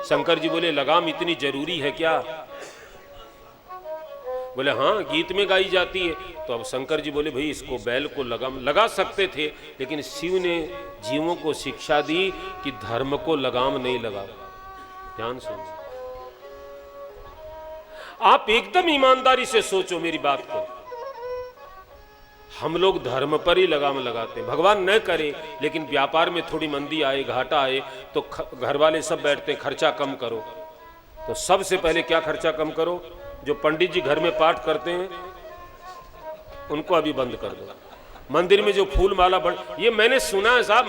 शंकर जी बोले लगाम इतनी जरूरी है क्या? बोले हाँ, गीत में गाई जाती है। तो अब शंकर जी बोले भाई इसको बैल को लगाम लगा सकते थे, लेकिन शिव ने जीवों को शिक्षा दी कि धर्म को लगाम नहीं लगाओ। ध्यान सुनो, आप एकदम ईमानदारी से सोचो मेरी बात को। हम लोग धर्म पर ही लगाम लगाते हैं, भगवान न करे, लेकिन व्यापार में थोड़ी मंदी आए, घाटा आए तो घर वाले सब बैठते हैं खर्चा कम करो। तो सबसे पहले क्या खर्चा कम करो? जो पंडित जी घर में पाठ करते हैं उनको अभी बंद कर दो। मंदिर में जो फूल माला बढ़, ये मैंने सुना है साहब,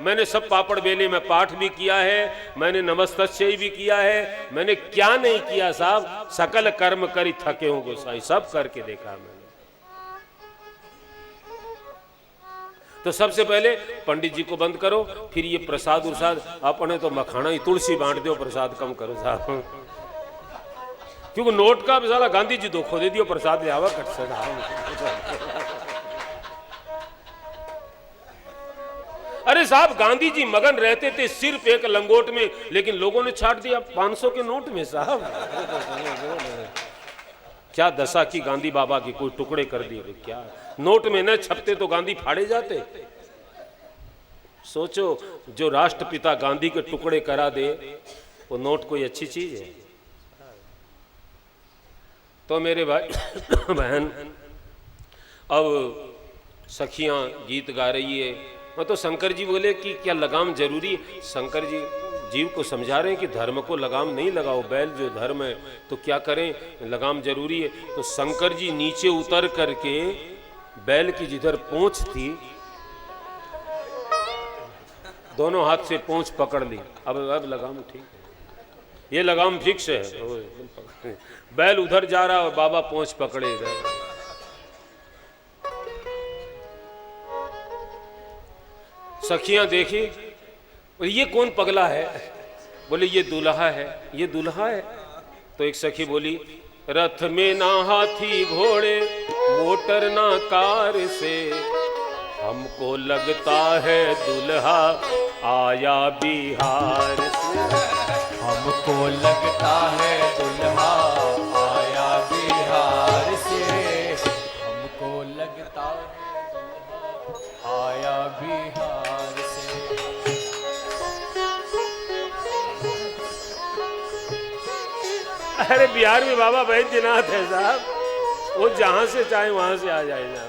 मैंने सब पापड़ बेले में पाठ भी किया है, मैंने नमस्तस्य भी किया है, मैंने क्या नहीं किया साहब, सकल कर्म करी थके हो गोसाई, सब करके देखा मैंने। तो सबसे पहले पंडित जी को बंद करो, फिर ये प्रसाद उरसाद अपने तो मखाना ही तुलसी बांट दो, प्रसाद कम करो साहब, क्योंकि नोट का साला गांधी जी धोखो दे दियो, प्रसाद ले आवा कट से। अरे साहब गांधी जी मगन रहते थे सिर्फ एक लंगोट में, लेकिन लोगों ने छाट दिया 500 के नोट में साहब। क्या दशा की गांधी बाबा की, कोई टुकड़े कर दिए क्या? नोट में न छपते तो गांधी फाड़े जाते। सोचो, जो राष्ट्रपिता गांधी के टुकड़े करा दे वो नोट कोई अच्छी चीज है? तो मेरे भाई बहन, अब सखियां गीत गा रही है, तो शंकर जी बोले कि क्या लगाम जरूरी है? शंकर जी जीव को समझा रहे हैं कि धर्म को लगाम नहीं लगाओ, बैल जो धर्म है तो क्या करें, लगाम जरूरी है। तो शंकर जी नीचे उतर करके बैल की जिधर पूंछ थी दोनों हाथ से पूंछ पकड़ ली। अब लगाम ठीक है, ये लगाम फिक्स है। बैल उधर जा रहा और बाबा पूंछ पकड़े इधर। सखियां देखी, ये कौन पगला है? बोले ये दूल्हा है। ये दूल्हा है? तो एक सखी बोली रथ में ना हाथी घोड़े, मोटर ना कार से, हमको लगता है दूल्हा आया बिहार से। हमको लगता है दूल्हा आया बिहार से, हमको लगता है दूल्हा आया बिहार से। अरे बिहार में बाबा बैद्यनाथ है साहब, वो जहां से चाहे वहां से आ जाएगा।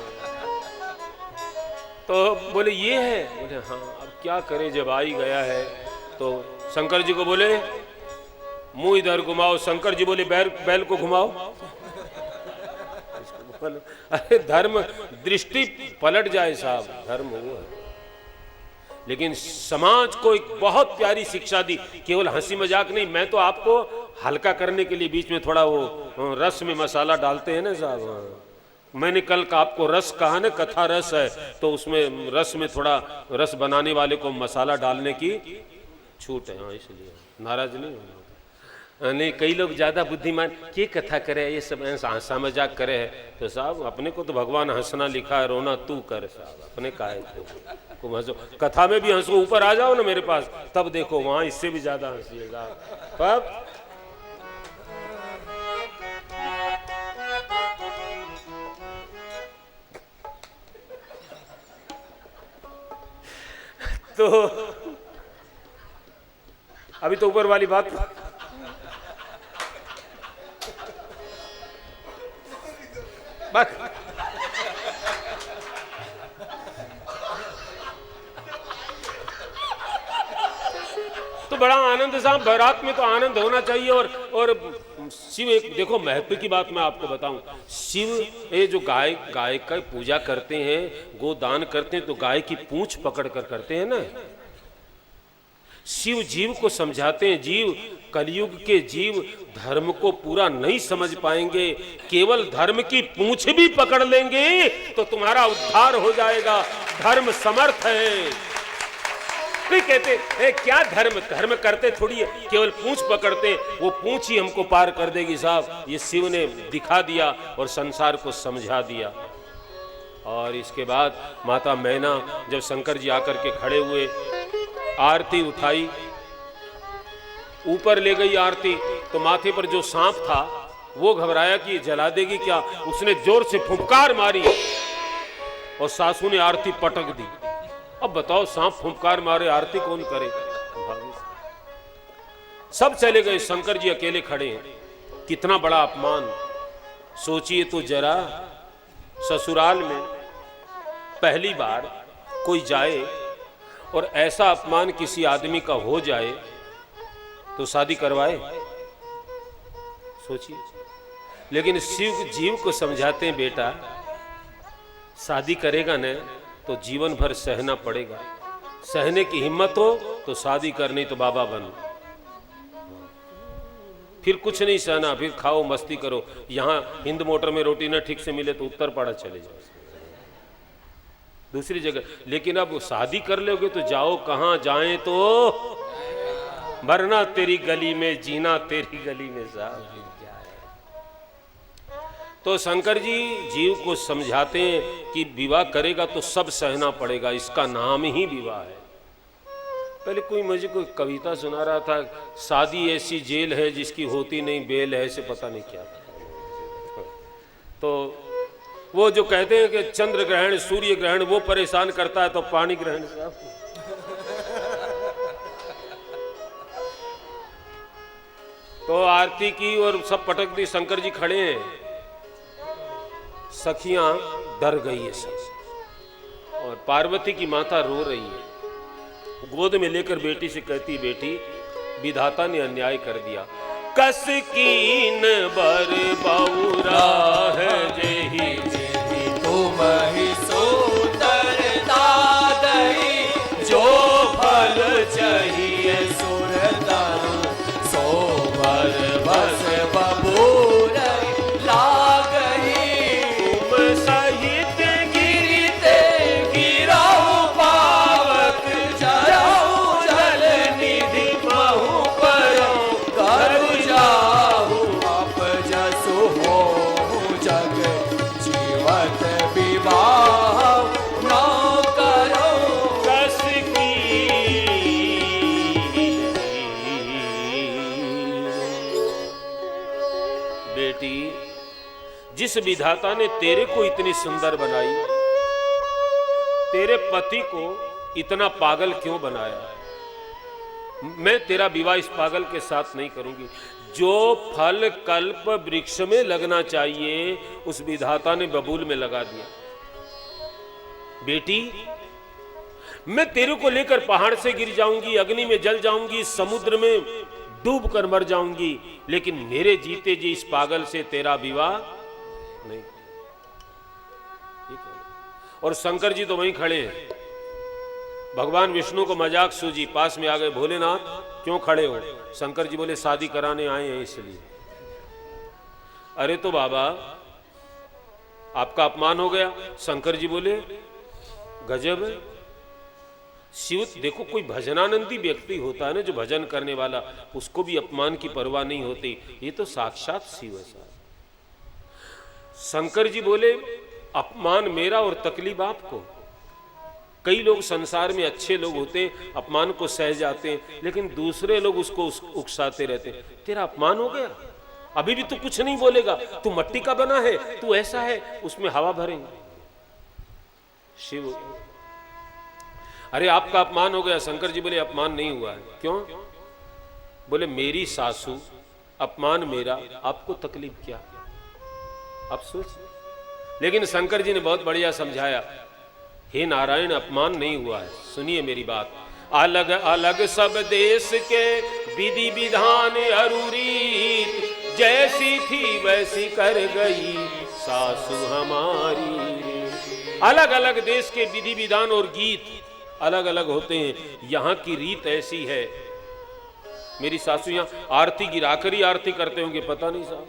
तो बोले ये है? बोले हाँ। अब क्या करें, जब आई गया है। तो शंकर जी को बोले मुंह इधर घुमाओ। शंकर जी बोले बैल को घुमाओ। अरे धर्म दृष्टि पलट जाए साहब, धर्म वो है। लेकिन समाज को एक बहुत प्यारी शिक्षा दी, केवल हंसी मजाक नहीं। मैं तो आपको हल्का करने के लिए बीच में थोड़ा वो रस में मसाला डालते हैं ना साहब। मैंने कल का आपको रस कहा ना, कथा रस है, तो उसमें रस में थोड़ा रस बनाने वाले को मसाला डालने की छूट है। हाँ, इसलिए नाराज नहीं होना। नहीं, कई लोग ज्यादा बुद्धिमान की कथा करे, ये सब हंसा मजाक करे है। तो साहब अपने को तो भगवान हंसना लिखा है, रोना तू कर साहब, अपने का है तुम हंसो। कथा में भी हंसो, ऊपर आ जाओ ना मेरे पास, तब देखो वहां इससे भी ज्यादा हंसिएगा। तब तो अभी तो ऊपर वाली बात बस। तो बड़ा आनंद साहब, बारात में तो आनंद होना चाहिए। और शिव, एक देखो महत्व की बात मैं आपको बताऊं। शिव ये जो गाय का पूजा करते हैं, गोदान करते हैं, तो गाय की पूंछ पकड़ कर करते हैं ना। शिव जीव को समझाते हैं, जीव कलयुग के जीव धर्म को पूरा नहीं समझ पाएंगे, केवल धर्म की पूंछ भी पकड़ लेंगे तो तुम्हारा उद्धार हो जाएगा। धर्म समर्थ है। कोई कहते क्या धर्म करते थोड़ी है, केवल पूंछ पकड़ते, वो पूंछ ही हमको पार कर देगी साहब। ये शिव ने दिखा दिया और संसार को समझा दिया। और इसके बाद माता मैना जब शंकर जी आकर के खड़े हुए, आरती उठाई, ऊपर ले गई आरती तो माथे पर जो सांप था वो घबराया कि ये जला देगी क्या, उसने जोर से फुंकार मारी और सासू ने आरती पटक दी। अब बताओ, सांप फुंकार मारे आरती कौन करे। सब चले गए, शंकर जी अकेले खड़े हैं। कितना बड़ा अपमान। सोचिए तो जरा, ससुराल में पहली बार कोई जाए और ऐसा अपमान किसी आदमी का हो जाए तो शादी करवाए, सोचिए। लेकिन शिव जीव को समझाते हैं, बेटा शादी करेगा न तो जीवन भर सहना पड़ेगा। सहने की हिम्मत हो तो शादी कर, नहीं तो बाबा बन। फिर कुछ नहीं सहना, फिर खाओ मस्ती करो। यहां हिंद मोटर में रोटी ना ठीक से मिले तो उत्तर पाड़ा चले जाओ दूसरी जगह। लेकिन अब शादी कर लोगे तो जाओ कहां, जाएं तो मरना तेरी गली में, जीना तेरी गली में साहब। तो शंकर जी जीव को समझाते हैं कि विवाह करेगा तो सब सहना पड़ेगा, इसका नाम ही विवाह है। पहले मुझे कोई कविता सुना रहा था, शादी ऐसी जेल है जिसकी होती नहीं बेल है, ऐसे पता नहीं क्या। तो वो जो कहते हैं कि चंद्र ग्रहण सूर्य ग्रहण वो परेशान करता है, तो पानी ग्रहण तो आरती की और सब पटक दी। शंकर जी खड़े हैं, सखियां डर गई है सब, और पार्वती की माता रो रही है। गोद में लेकर बेटी से कहती, बेटी विधाता ने अन्याय कर दिया। कस कीन बर बौरा है जेही तुम ही सुंदर दादई, जो फल चाहिए सुर तरु सो बर बस बबूर लागई। तुम सहित गिरते गिराऊ पावक जराऊ जल निधि महु करो करु जाऊ। आप जसु हो जग जीवत विवाह न करो। कस की बेटी, जिस विधाता ने तेरे को इतनी सुंदर बनाई, तेरे पति को इतना पागल क्यों बनाया? मैं तेरा विवाह इस पागल के साथ नहीं करूंगी। जो फल कल्प वृक्ष में लगना चाहिए उस विधाता ने बबूल में लगा दिया। बेटी, मैं तेरे को लेकर पहाड़ से गिर जाऊंगी, अग्नि में जल जाऊंगी, समुद्र में डूब कर मर जाऊंगी, लेकिन मेरे जीते जी इस पागल से तेरा विवाह नहीं। और शंकर जी तो वहीं खड़े हैं। भगवान विष्णु को मजाक सूझी, पास में आ गए। भोलेनाथ क्यों खड़े हो? शंकर जी बोले शादी कराने आए हैं इसलिए। अरे तो बाबा आपका अपमान हो गया। शंकर जी बोले गजब है। शिव देखो, कोई भजनानंदी व्यक्ति होता है ना जो भजन करने वाला, उसको भी अपमान की परवाह नहीं होती। ये तो साक्षात शिव है साहब। शंकर जी बोले अपमान मेरा और तकलीफ आपको। कई लोग संसार में अच्छे लोग होते हैं, अपमान को सह जाते हैं, लेकिन दूसरे लोग उसको उकसाते रहते हैं। तेरा अपमान हो गया, अभी भी तू कुछ नहीं बोलेगा, तू मट्टी का बना है, तू ऐसा है, उसमें हवा भरेंगे। शिव अरे आपका अपमान हो गया। शंकर जी बोले अपमान नहीं हुआ है। क्यों? बोले मेरी सासू, अपमान मेरा, आपको तकलीफ क्या? आप सोच। लेकिन शंकर जी ने बहुत बढ़िया समझाया। हे नारायण, अपमान नहीं हुआ है, सुनिए मेरी बात। अलग अलग सब देश के विधि विधान अरुरीत, जैसी थी वैसी कर गई सासू हमारी। अलग अलग देश के विधि विधान और गीत अलग अलग होते हैं, यहाँ की रीत ऐसी है। मेरी सासू यहाँ आरती गिराकर ही आरती करते होंगे, पता नहीं साहब।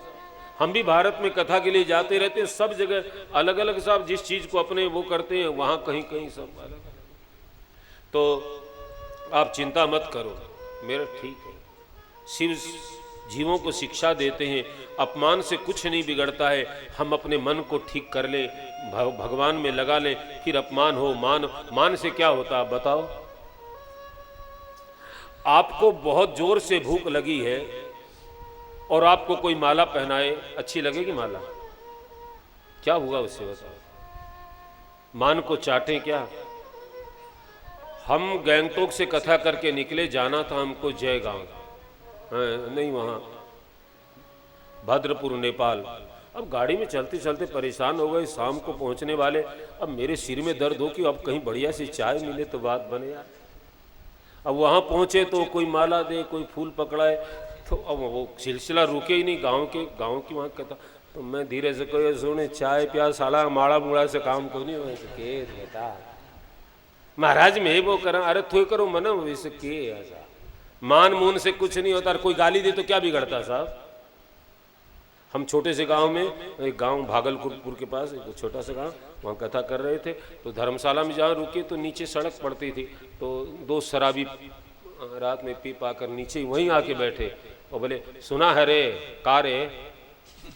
हम भी भारत में कथा के लिए जाते रहते हैं, सब जगह अलग अलग साहब जिस चीज को अपने वो करते हैं, वहां कहीं कहीं सब अलग अलग। तो आप चिंता मत करो, मेरा ठीक है। शिव जीवों को शिक्षा देते हैं, अपमान से कुछ नहीं बिगड़ता है। हम अपने मन को ठीक कर ले, भगवान में लगा लें, फिर अपमान हो मान से क्या होता है बताओ? आपको बहुत जोर से भूख लगी है और आपको कोई माला पहनाए, अच्छी लगेगी माला? क्या हुआ उससे बताओ? मान को चाटे क्या? हम गैंगटोक से कथा करके निकले, जाना था हमको जयगांव, नहीं वहाँ भद्रपुर नेपाल। अब गाड़ी में चलते चलते परेशान हो गए, शाम को पहुँचने वाले। अब मेरे सिर में दर्द हो कि अब कहीं बढ़िया सी चाय मिले तो बात बने यार। अब वहाँ पहुँचे तो कोई माला दे, कोई फूल पकड़ाए, तो अब वो सिलसिला रुके ही नहीं। गांव की वहाँ कथा। तो मैं धीरे से कोई सुने चाय प्यास साला माड़ा मुड़ा से काम को नहीं हो सके बेटा महाराज में वो करा। अरे थोड़ी करो मना वैसे के ऐसा मान मून से कुछ नहीं होता। कोई गाली दे तो क्या बिगड़ता साहब? हम छोटे से गांव में, एक गांव भागलपुर के पास एक छोटा सा गांव, वहाँ कथा कर रहे थे। तो धर्मशाला में जहाँ रुके तो नीचे सड़क पड़ती थी, तो दो शराबी रात में पी पाकर नीचे ही वहीं आके बैठे और बोले सुना है रे का रे,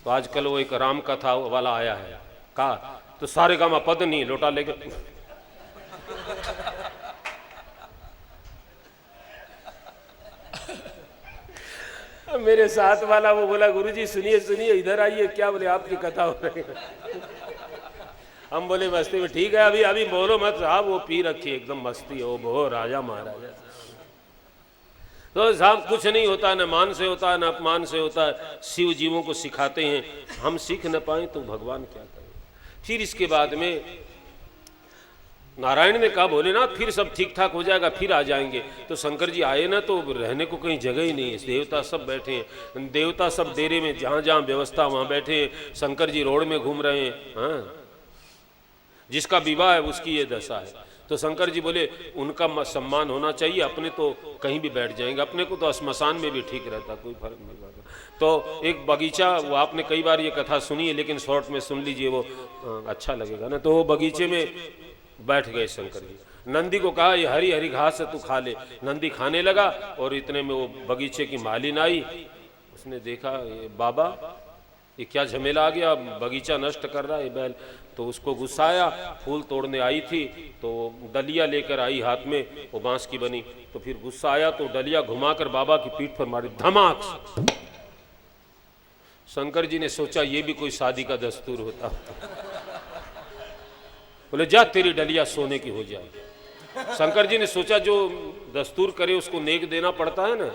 तो आजकल वो एक राम कथा वाला आया है का, तो सारे गामा पद नहीं लोटा लेके मेरे साथ वाला वो बोला गुरुजी सुनिए सुनिए इधर आइए। क्या बोले आपकी कथा हो रही है? हम बोले मस्ती में। ठीक है अभी अभी बोलो मत साहब, वो पी रखी एकदम मस्ती हो, बहु राजा महाराजा। तो साहब कुछ नहीं होता, न मान से होता है न अपमान से होता है। शिव जीवों को सिखाते हैं, हम सीख न पाए तो भगवान क्या करें। फिर इसके बाद में नारायण ने कहा भोलेनाथ फिर सब ठीक ठाक हो जाएगा, फिर आ जाएंगे। तो शंकर जी आए ना तो रहने को कहीं जगह ही नहीं है, देवता सब बैठे हैं, देवता सब डेरे में जहाँ जहाँ व्यवस्था वहाँ बैठे हैं। शंकर जी रोड में घूम रहे हैं। हाँ जिसका विवाह है उसकी ये दशा है। तो शंकर जी बोले उनका सम्मान होना चाहिए, अपने तो कहीं भी बैठ जाएंगे, अपने को तो श्मशान में भी ठीक रहता, कोई फर्क नहीं पड़ता। तो एक बगीचा, वो आपने कई बार ये कथा सुनी है लेकिन शॉर्ट में सुन लीजिए, वो अच्छा लगेगा ना। तो वो बगीचे में बैठ गए शंकर जी। नंदी को कहा ये हरी हरी घास है तू खा ले। नंदी खाने लगा और इतने में वो बगीचे की मालिन आई। उसने देखा ये बाबा ये क्या झमेला आ गया, बगीचा नष्ट कर रहा है बैल। तो उसको गुस्सा आया, फूल तोड़ने आई थी तो डलिया लेकर आई हाथ में, वो बांस की बनी। तो फिर गुस्सा आया तो डलिया घुमाकर बाबा की पीठ पर मारी, धमाक। शंकर जी ने सोचा ये भी कोई शादी का दस्तूर होता। बोले जा तेरी डलिया सोने की हो जाए। शंकर जी ने सोचा जो दस्तूर करे उसको नेक देना पड़ता है ना।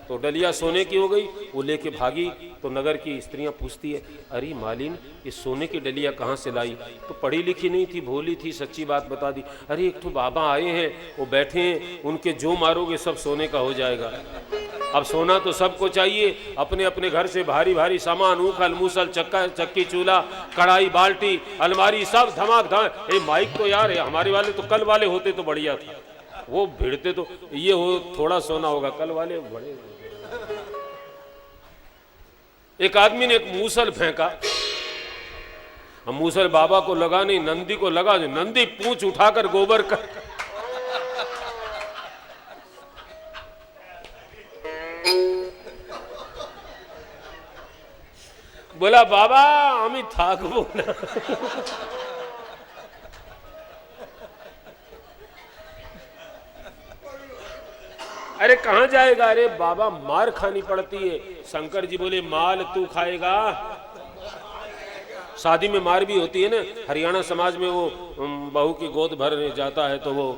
तो डलिया सोने की हो गई, वो लेके भागी। तो नगर की स्त्रियां पूछती है अरे मालिन ये सोने की डलिया कहाँ से लाई? तो पढ़ी लिखी नहीं थी, भोली थी, सच्ची बात बता दी। अरे एक तो बाबा आए हैं, वो बैठे हैं, उनके जो मारोगे सब सोने का हो जाएगा। अब सोना तो सबको चाहिए, अपने अपने घर से भारी भारी सामान, ऊखल मूसल चक्की चूल्हा कढ़ाई बाल्टी अलमारी सब धमाक धमाक। ए माइक तो यार हमारे वाले तो कल वाले होते तो बढ़िया था, वो भिड़ते तो ये हो थोड़ा सोना होगा, कल वाले बड़े। एक आदमी ने एक मूसल फेंका, मूसल बाबा को लगा नहीं, नंदी को लगा। नंदी पूंछ उठाकर गोबर कर बोला बाबा আমি থাকবো না। अरे कहाँ जाएगा? अरे बाबा मार खानी पड़ती है। शंकर जी बोले माल तू खाएगा। शादी में मार भी होती है ना, हरियाणा समाज में वो बहू की गोद भरने जाता है तो वो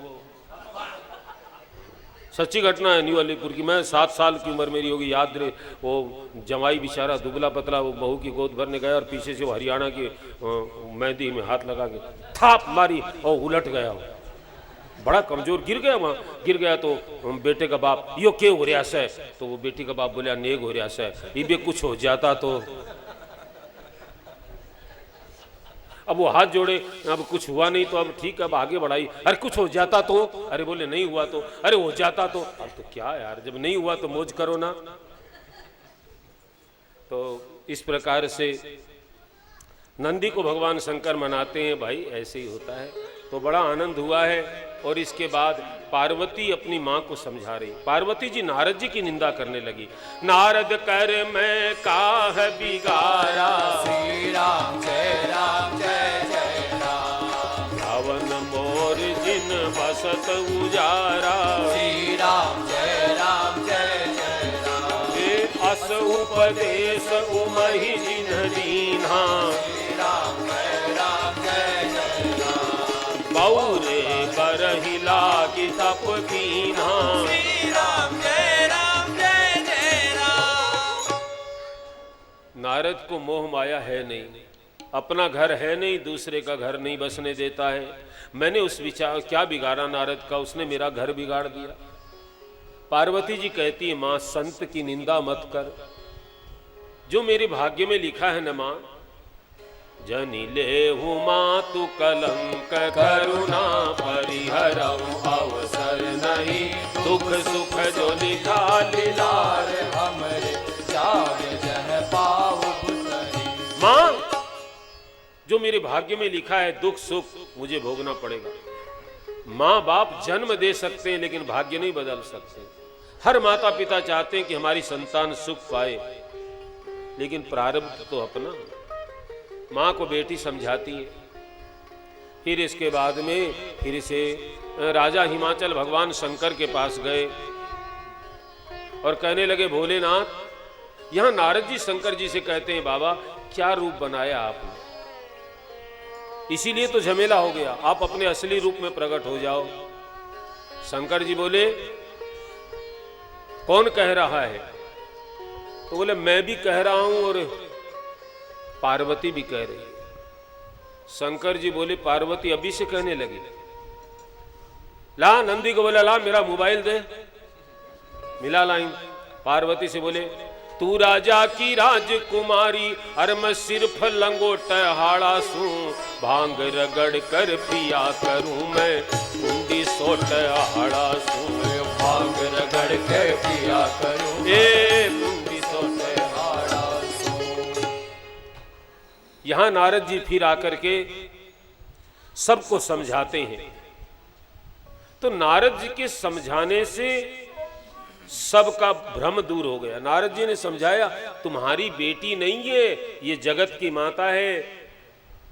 सच्ची घटना है न्यू अलीपुर की। मैं 7 साल की उम्र मेरी होगी, याद रहे। वो जमाई बेचारा दुबला पतला, वो बहू की गोद भरने गया और पीछे से वो हरियाणा की मेहंदी में हाथ लगा के थाप मारी और उलट गया। बड़ा कमजोर गिर गया, वहाँ गिर गया। तो बेटे का बाप यो क्यों हो रहा है? तो वो बेटी का बाप बोला नेग हो रहा है, ये भी कुछ हो जाता तो। अब वो हाथ जोड़े, अब कुछ हुआ नहीं तो अब ठीक है, अब आगे बढ़ाई। अरे कुछ हो जाता तो? अरे बोले नहीं हुआ तो? अरे हो जाता तो? अब तो क्या यार, जब नहीं हुआ तो मौज करो ना। तो इस प्रकार से नंदी को भगवान शंकर मनाते हैं। भाई ऐसे ही होता है। तो बड़ा आनंद हुआ है। और इसके बाद पार्वती अपनी माँ को समझा रही। पार्वती जी नारद जी की निंदा करने लगी। नारद कर मैं काह बिगारा, श्री राम जय जय राम। रावण मोर जिन बसत उजारा, श्री राम जय अस उपदेश उमहि जिन्ह दीन्हा। श्री राम जय राम जय जय राम। बौरे बरहि लागी तप कीन्हा। श्री राम जय जय राम। नारद को मोह माया है नहीं, अपना घर है नहीं, दूसरे का घर नहीं बसने देता है। मैंने उस विचार क्या बिगाड़ा नारद का, उसने मेरा घर बिगाड़ दिया। पार्वती जी कहती है मां संत की निंदा मत कर, जो मेरे भाग्य में लिखा है न मां। जनि लेहु मातु कलंक करुणा परिहरऊ अवसर नहीं। दुख सुख जो लिखा लीलार हमरे जाग जह पाव पुतरी। मां, जो मेरे भाग्य में लिखा है दुख सुख मुझे भोगना पड़ेगा। माँ बाप जन्म दे सकते हैं लेकिन भाग्य नहीं बदल सकते। हर माता पिता चाहते हैं कि हमारी संतान सुख पाए, लेकिन प्रारब्ध तो अपना। माँ को बेटी समझाती है। फिर इसके बाद में फिर इसे राजा हिमाचल भगवान शंकर के पास गए और कहने लगे भोलेनाथ। यहां नारद जी शंकर जी से कहते हैं बाबा क्या रूप बनाया आपने, इसीलिए तो झमेला हो गया, आप अपने असली रूप में प्रकट हो जाओ। शंकर जी बोले कौन कह रहा है? तो बोले मैं भी कह रहा हूं और पार्वती भी कह रही है। शंकर जी बोले पार्वती अभी से कहने लगी। ला नंदी को बोला ला मेरा मोबाइल दे, मिला लाइन। पार्वती से बोले तू राजा की राजकुमारी, अर मैं सिर्फ लंगोट हाड़ा सू। भांग रगड़ कर पिया करूं मैं, कुंडी सोट हाड़ा सू। भांग रगड़ के पिया करूं ए कुंडी सोट हाड़ा सू। यहां नारद जी फिर आकर के सबको समझाते हैं। तो नारद जी के समझाने से सबका भ्रम दूर हो गया। नारद जी ने समझाया तुम्हारी बेटी नहीं है, ये जगत की माता है।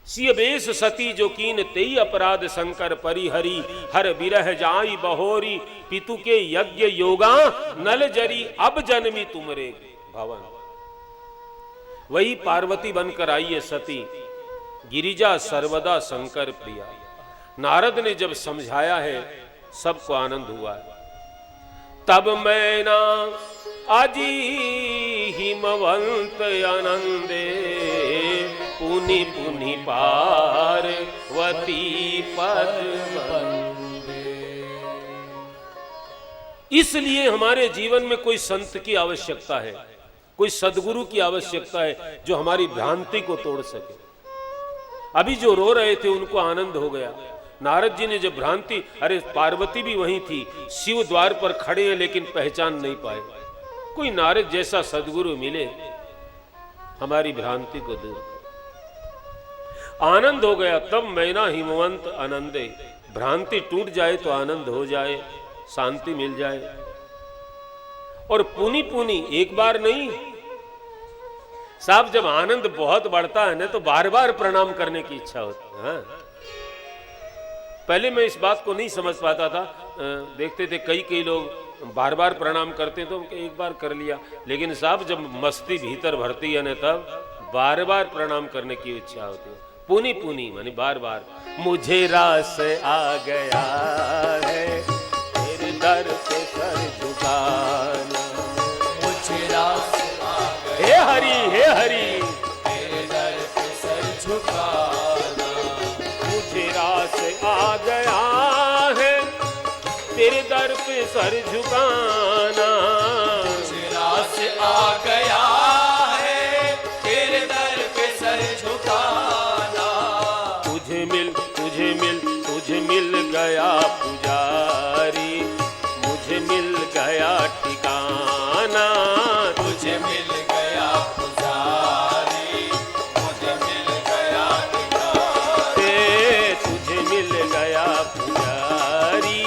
सिय बेस सती जो कीन तेई अपराध शंकर परिहरी। हर बिरह जाई बहोरी, पितु के यज्ञ योगा नल जरी। अब जन्मी तुमरे भवन। वही पार्वती बनकर आई है सती, गिरिजा सर्वदा शंकर प्रिया। नारद ने जब समझाया है सबको आनंद हुआ है। तब मैना आजी हिमवंत आनंदे, पुनि पुनि पार्वती पद बंदे। इसलिए हमारे जीवन में कोई संत की आवश्यकता है, कोई सदगुरु की आवश्यकता है जो हमारी भ्रांति को तोड़ सके। अभी जो रो रहे थे उनको आनंद हो गया। नारद जी ने जब भ्रांति, अरे पार्वती भी वहीं थी, शिव द्वार पर खड़े हैं लेकिन पहचान नहीं पाए। कोई नारद जैसा सदगुरु मिले हमारी भ्रांति को दूर करे। आनंद हो गया। तब मैना हिमवंत आनंदे। भ्रांति टूट जाए तो आनंद हो जाए, शांति मिल जाए। और पुनी पुनी एक बार नहीं साहब, जब आनंद बहुत बढ़ता है ना तो बार बार प्रणाम करने की इच्छा होती है। हाँ? पहले मैं इस बात को नहीं समझ पाता था। देखते थे कई लोग बार बार प्रणाम करते तो एक बार कर लिया, लेकिन साहब जब मस्ती भीतर भरती है ना तब बार बार प्रणाम करने की इच्छा होती है। पुनी पुनी मानी बार बार। मुझे रास आ गया है तेरे दर पे सर झुकाना। मुझे रास आ गया हे हरि हे हरि तेरे दर पे सर झुकाना। मुझे रास आ गया है तेरे दर पे सर झुकाना। मुझे रास आ गया है तेरे दर पे सर झुकाना। तुझे मिल गया पुजारी, मुझे मिल गया ठिकाना। मुझे मिल गया पुजारी, मुझे मिल गया ठिकाना। तुझे मिल गया पुजारी,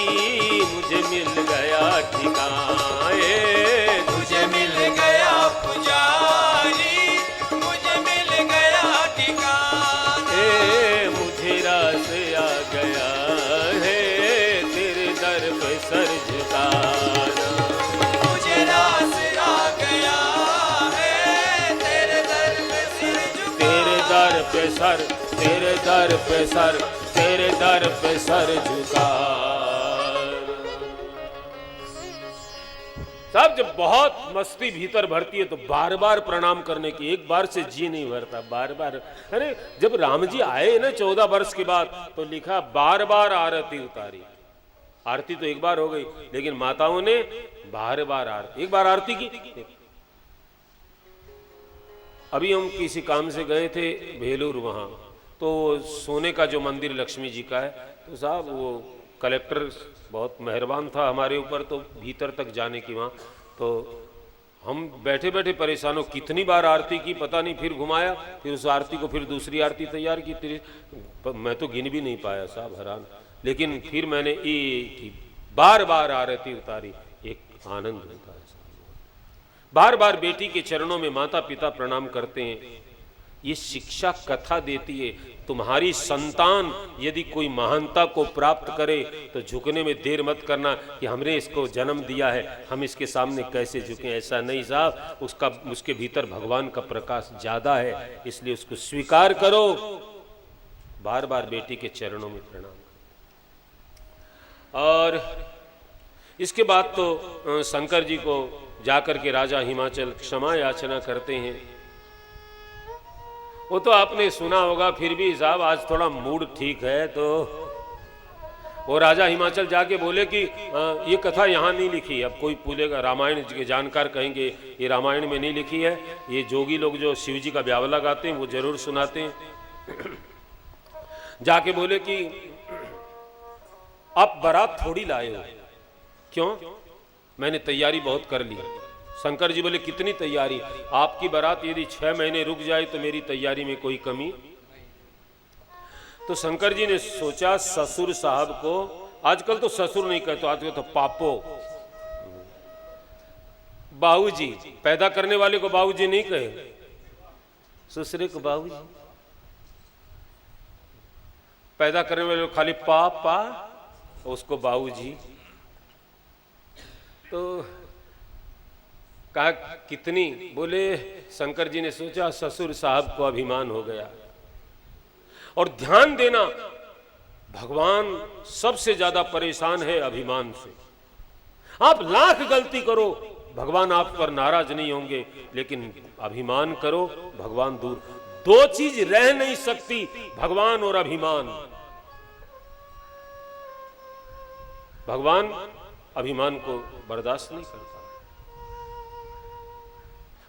मुझे मिल गया ठिकाए। मुझे मिल गया पुजारी, मुझे मिल गया ठिकाना। मुझे रास आ गया है तेरे दर पे सर झुकाना। मुझे रास आ गया पे सर, तेरे दर पे सर, तेरे दर पे सर झुका। साहब जब बहुत मस्ती भीतर भरती है तो बार बार प्रणाम करने की, एक बार से जी नहीं भरता, बार बार। अरे जब राम जी आए ना 14 वर्ष के बाद तो लिखा बार बार आरती उतारी। आरती तो एक बार हो गई, लेकिन माताओं ने बार बार आरती, एक बार आरती की। अभी हम किसी काम से गए थे भेलूर, वहां तो सोने का जो मंदिर लक्ष्मी जी का है, तो साहब वो कलेक्टर बहुत मेहरबान था हमारे ऊपर, तो भीतर तक जाने की वहाँ, तो हम बैठे बैठे परेशान हो, कितनी बार आरती की पता नहीं, फिर घुमाया, फिर उस आरती को फिर दूसरी आरती तैयार की, मैं तो गिन भी नहीं पाया साहब, हैरान। लेकिन फिर मैंने बार बार आरती उतारी, एक आनंद होता है। बार बार बेटी के चरणों में माता पिता प्रणाम करते हैं, ये शिक्षा कथा देती है। तुम्हारी संतान यदि कोई महानता को प्राप्त करे तो झुकने में देर मत करना कि हमने इसको जन्म दिया है, हम इसके सामने कैसे झुकें। ऐसा नहीं साहब, उसके भीतर भगवान का प्रकाश ज्यादा है, इसलिए उसको स्वीकार करो। बार बार बेटी के चरणों में प्रणाम। और इसके बाद तो शंकर जी को जाकर के राजा हिमाचल क्षमा याचना करते हैं। वो तो आपने सुना होगा, फिर भी साहब आज थोड़ा मूड ठीक है, तो वो राजा हिमाचल जाके बोले कि ये कथा यहाँ नहीं लिखी। अब कोई पूछेगा, रामायण के जानकार कहेंगे ये रामायण में नहीं लिखी है, ये जोगी लोग जो शिव जी का ब्यावला गाते हैं वो जरूर सुनाते हैं। जाके बोले कि आप बारात थोड़ी लाए हो, क्यों? मैंने तैयारी बहुत कर ली। शंकर जी बोले कितनी तैयारी? आपकी बारात यदि 6 महीने रुक जाए तो मेरी तैयारी में कोई कमी। तो शंकर जी ने सोचा ससुर साहब को, आजकल तो ससुर नहीं कहते, आजकल तो पापो, बाबूजी, पैदा करने वाले को बाबूजी नहीं कहे, ससुरे को बाबूजी, पैदा करने वाले को खाली पापा, उसको बाबूजी। तो कहा कितनी? बोले शंकर जी ने सोचा ससुर साहब को अभिमान हो गया। और ध्यान देना, भगवान सबसे ज्यादा परेशान है अभिमान से। आप लाख गलती करो, भगवान आप पर नाराज नहीं होंगे, लेकिन अभिमान करो, भगवान दूर। दो चीज रह नहीं सकती, भगवान और अभिमान। भगवान अभिमान को बर्दाश्त नहीं करता।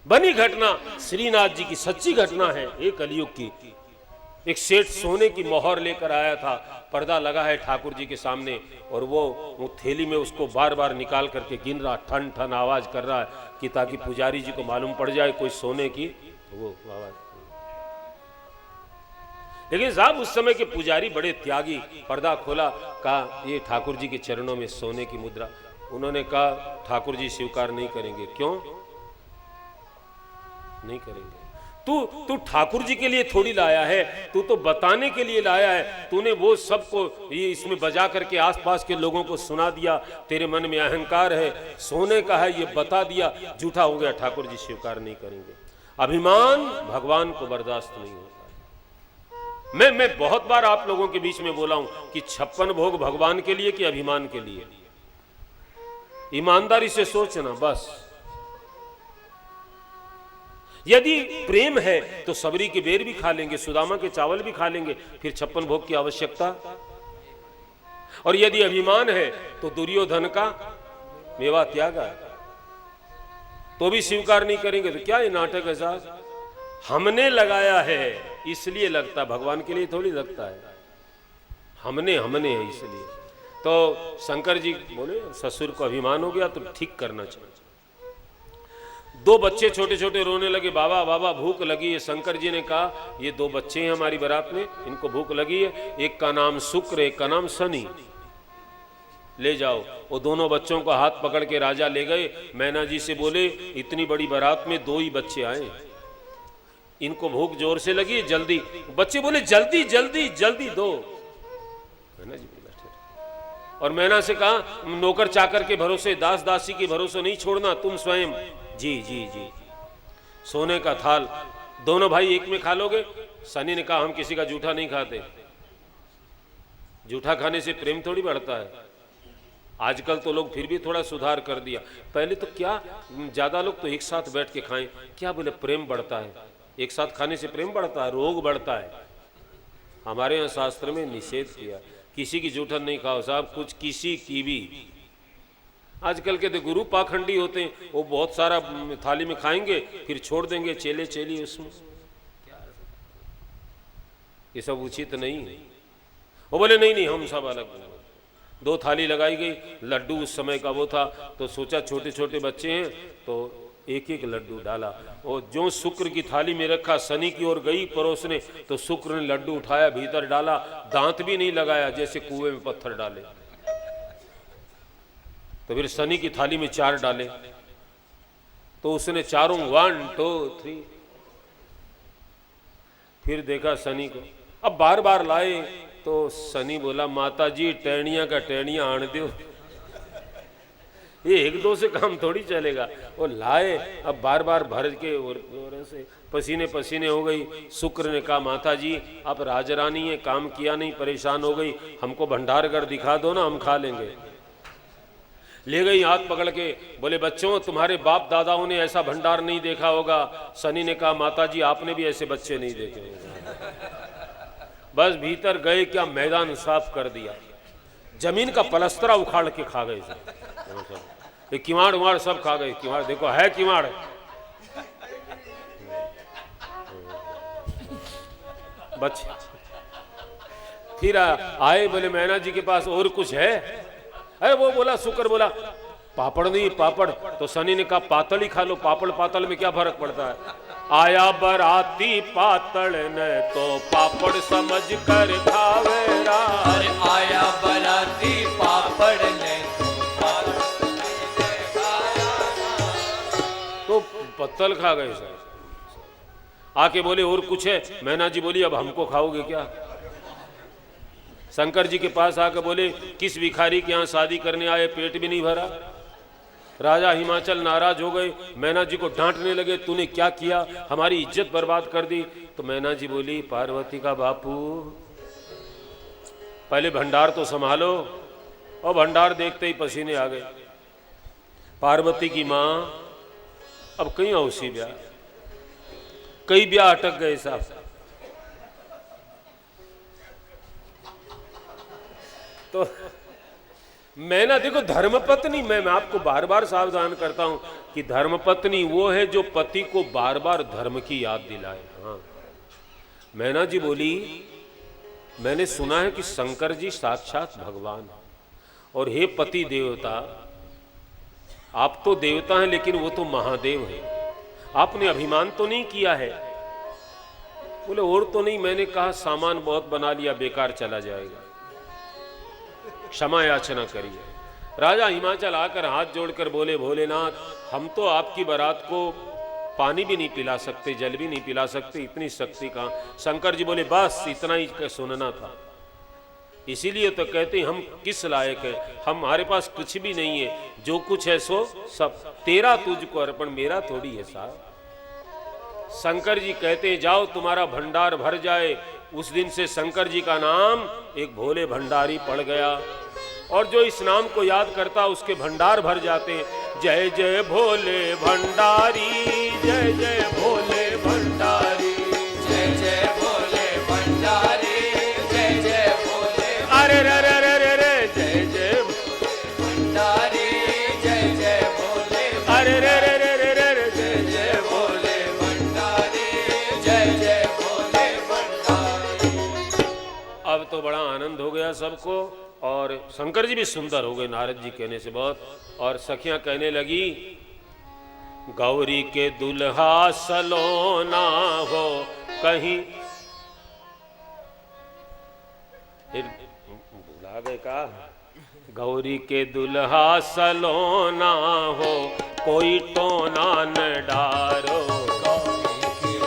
बनी घटना श्रीनाथ जी की सच्ची घटना है, एक कलयुग की। एक सेठ सोने की मोहर लेकर आया था, पर्दा लगा है ठाकुर जी के सामने, और वो थैली में उसको बार बार निकाल करके गिन रहा, ठन ठन आवाज कर रहा है कि ताकि पुजारी जी को मालूम पड़ जाए कोई सोने की वो आवाज। लेकिन साहब उस समय के पुजारी बड़े त्यागी, पर्दा खोला, कहा ये ठाकुर जी के चरणों में सोने की मुद्रा। उन्होंने कहा ठाकुर जी स्वीकार नहीं करेंगे। क्यों नहीं करेंगे? तू ठाकुर जी के लिए थोड़ी लाया है, तू तो बताने के लिए लाया है। तूने वो सबको ये इसमें बजा करके आसपास के लोगों को सुना दिया, तेरे मन में अहंकार है, सोने का है, ये बता दिया, झूठा हो गया, ठाकुर जी स्वीकार नहीं करेंगे। अभिमान भगवान को बर्दाश्त नहीं होता। मैं बहुत बार आप लोगों के बीच में बोला हूं कि 56 भोग भगवान के लिए कि अभिमान के लिए? ईमानदारी से सोचना बस। यदि प्रेम है तो सबरी के बेर भी खा लेंगे, सुदामा के चावल भी खा लेंगे, फिर 56 भोग की आवश्यकता। और यदि अभिमान है तो दुर्योधन का मेवा त्यागा तो भी स्वीकार नहीं करेंगे। तो क्या ये नाटक है साहब? हमने लगाया है इसलिए लगता, भगवान के लिए थोड़ी लगता है। हमने है इसलिए। तो शंकर जी बोले ससुर को अभिमान हो गया तो ठीक करना चाहिए। 2 बच्चे छोटे छोटे रोने लगे, बाबा बाबा भूख लगी है। शंकर जी ने कहा ये 2 बच्चे हैं हमारी बारात में, इनको भूख लगी है, एक का नाम शुक्र, एक का नाम शनि, ले जाओ। वो दोनों बच्चों को हाथ पकड़ के राजा ले गए। मैना जी से बोले इतनी बड़ी बारात में 2 ही बच्चे आए, इनको भूख जोर से लगी, जल्दी। बच्चे बोले जल्दी जल्दी जल्दी दो। मैना जी बैठे और मैना से कहा नौकर चाकर के भरोसे, दास दासी के भरोसे नहीं छोड़ना, तुम स्वयं। जी जी जी। सोने का थाल दोनों भाई एक में खा लोगे? सनी ने कहा हम किसी का जूठा नहीं खाते। जूठा खाने से प्रेम थोड़ी बढ़ता है। आजकल तो लोग फिर भी थोड़ा सुधार कर दिया। पहले तो क्या ज्यादा लोग तो एक साथ बैठ के खाएं, क्या बोले प्रेम बढ़ता है। एक साथ खाने से प्रेम बढ़ता है, रोग बढ़ता है। हमारे यहाँ शास्त्र में निषेध किया, किसी की जूठन नहीं खाओ साहब, कुछ किसी की भी। आजकल के तो गुरु पाखंडी होते हैं, वो बहुत सारा थाली में खाएंगे फिर छोड़ देंगे चेले चेली उसमें। ये सब उचित नहीं है। वो बोले नहीं नहीं हम सब अलग। 2 थाली लगाई गई, लड्डू उस समय का वो था तो सोचा छोटे छोटे बच्चे हैं तो एक एक लड्डू डाला। और जो शुक्र की थाली में रखा, शनि की ओर गई परोसने तो शुक्र ने लड्डू उठाया, भीतर डाला, दांत भी नहीं लगाया, जैसे कुएं में पत्थर डाले। तो फिर शनि की थाली में 4 डाले तो उसने चारों 1 2 3। फिर देखा शनि को, अब बार बार लाए तो शनि बोला माता जी टहनिया का टहनिया आन दो। ये 1-2 से काम थोड़ी चलेगा। वो लाए, अब बार बार भर के और से पसीने पसीने हो गई। शुक्र ने कहा माता जी आप राजरानी है, काम किया नहीं, परेशान हो गई, हमको भंडारगढ़ दिखा दो ना, हम खा लेंगे। ले गई हाथ पकड़ के, बोले बच्चों तुम्हारे बाप दादाओं ने ऐसा भंडार नहीं देखा होगा। शनि ने कहा माता जी आपने भी ऐसे बच्चे नहीं देखे होंगे। बस भीतर गए, क्या मैदान साफ कर दिया, जमीन का पलस्तरा उखाड़ के खा गए सब। ये किवाड़ उमाड़ सब खा गए। किवाड़ देखो है किवाड़, बच्चे। फिर आए, बोले मैना जी के पास और कुछ है? अरे वो बोला, शुक्र बोला पापड़ नहीं पापड़। तो शनि ने कहा पातल ही खा लो, पापड़ पातल में क्या फर्क पड़ता है। आया बराती पातल ने तो पापड़ समझ कर खावे रा। अरे आया बराती पापड़ ने तो पापड़ समझ कर खाया। तो पत्तल खा गए सर। आके बोले और कुछ है? मैना जी बोली अब हमको खाओगे क्या? शंकर जी के पास आकर बोले किस भिखारी के यहाँ शादी करने आए, पेट भी नहीं भरा। राजा हिमाचल नाराज हो गए, मैना जी को डांटने लगे तूने क्या किया, हमारी इज्जत बर्बाद कर दी। तो मैना जी बोली पार्वती का बापू पहले भंडार तो संभालो। और भंडार देखते ही पसीने आ गए। पार्वती की माँ अब कहीं औसी ब्याह, कई ब्याह अटक गए साहब। तो मैना देखो धर्मपत्नी, मैं आपको बार बार सावधान करता हूं कि धर्मपत्नी वो है जो पति को बार बार धर्म की याद दिलाए। हाँ, मैना जी बोली मैंने सुना है कि शंकर जी साक्षात भगवान है, और हे पति देवता आप तो देवता हैं लेकिन वो तो महादेव है, आपने अभिमान तो नहीं किया है? बोले और तो नहीं, मैंने कहा सामान बहुत बना लिया बेकार चला जाएगा, क्षमा याचना करिए। राजा हिमाचल आकर हाथ जोड़कर बोले भोलेनाथ हम तो आपकी बारात को पानी भी नहीं पिला सकते, जल भी नहीं पिला सकते, इतनी शक्ति कहाँ। शंकर जी बोले बस इतना ही सुनना था, इसीलिए तो कहते हैं हम किस लायक है, हमारे पास कुछ भी नहीं है, जो कुछ है सो सब तेरा तुझको अर्पण, मेरा थोड़ी है साहब। शंकर जी कहते हैं जाओ तुम्हारा भंडार भर जाए। उस दिन से शंकर जी का नाम एक भोले भंडारी पड़ गया, और जो इस नाम को याद करता उसके भंडार भर जाते हैं। जय जय भोले भंडारी, जय जय भोले भंडारी, जय जय भोले भंडारी, जय जय भोले अरे रे रे रे रे रे जय जय भंडारी, जय जय भोले अरे रे रे रे रे रे रे जय जय भोले भंडारी, जय जय भोले भंडारी। अब तो बड़ा आनंद हो गया सबको, और शंकर जी भी सुंदर हो गए नारद जी कहने से बहुत। और सखियां कहने लगी गौरी के दुल्हा सलोना हो कहीं, फिर भुला गए का, गौरी के दुल्हा सलोना हो कोई टोना न डारो,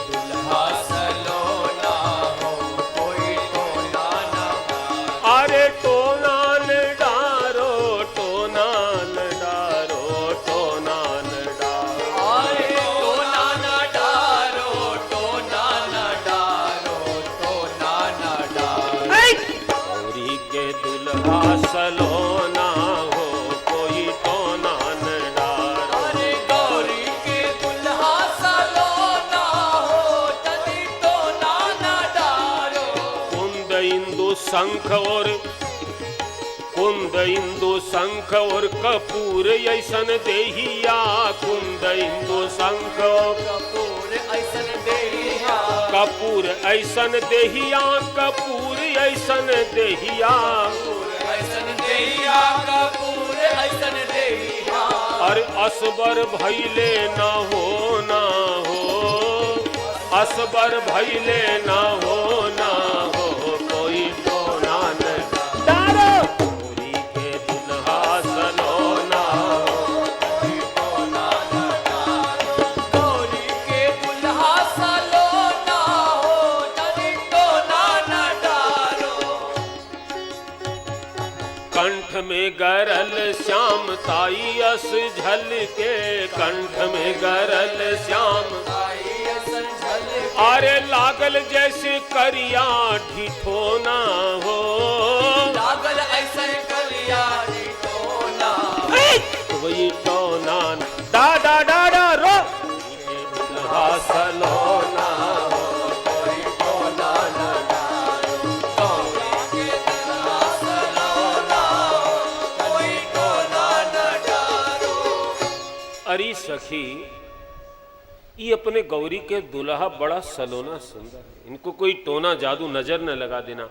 दुल्हा सलोना हो कोई टोना न डारो। अरे टोना न डारो, टोना न डारो, टोना न डारो, अरे टोना न डारो, टोना शंख और कुंद इंदु शंख और कपूर ऐसन देहिया, कुंद इंदु शंख कपूर ऐसन देहिया, कपूर ऐसन देहिया, कपूर ऐसन देहिया, ऐसन देहिया, कपूर ऐसन देहिया। अरे असबर भैले ना हो, ना हो, असबर भैले ना हो, ना हो, कोई टोना न डारो, गौरी के दुल्हा सलोना हो, कोई टोना न डारो, गौरी के दुल्हा सलोना हो, तनी टोना न डारो। कंठ में गरल श्याम ताई अस झलके, कंठ में गरल श्याम आई ऐसन झलके, अरे लागल जैसे करिया ढिठोना हो, लागल ऐसन कलिया री टोना, वही टोना डा डा डा डा रो, दुल्हा सलोना हो, कोई टोना न डारो, गौरी के दुल्हा सलोना हो, कोई टोना न डारो। अरे सखी ये अपने गौरी के दुल्हा बड़ा सलोना सुंदर है, इनको कोई टोना जादू नजर न लगा देना।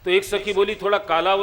तो एक सखी बोली थोड़ा काला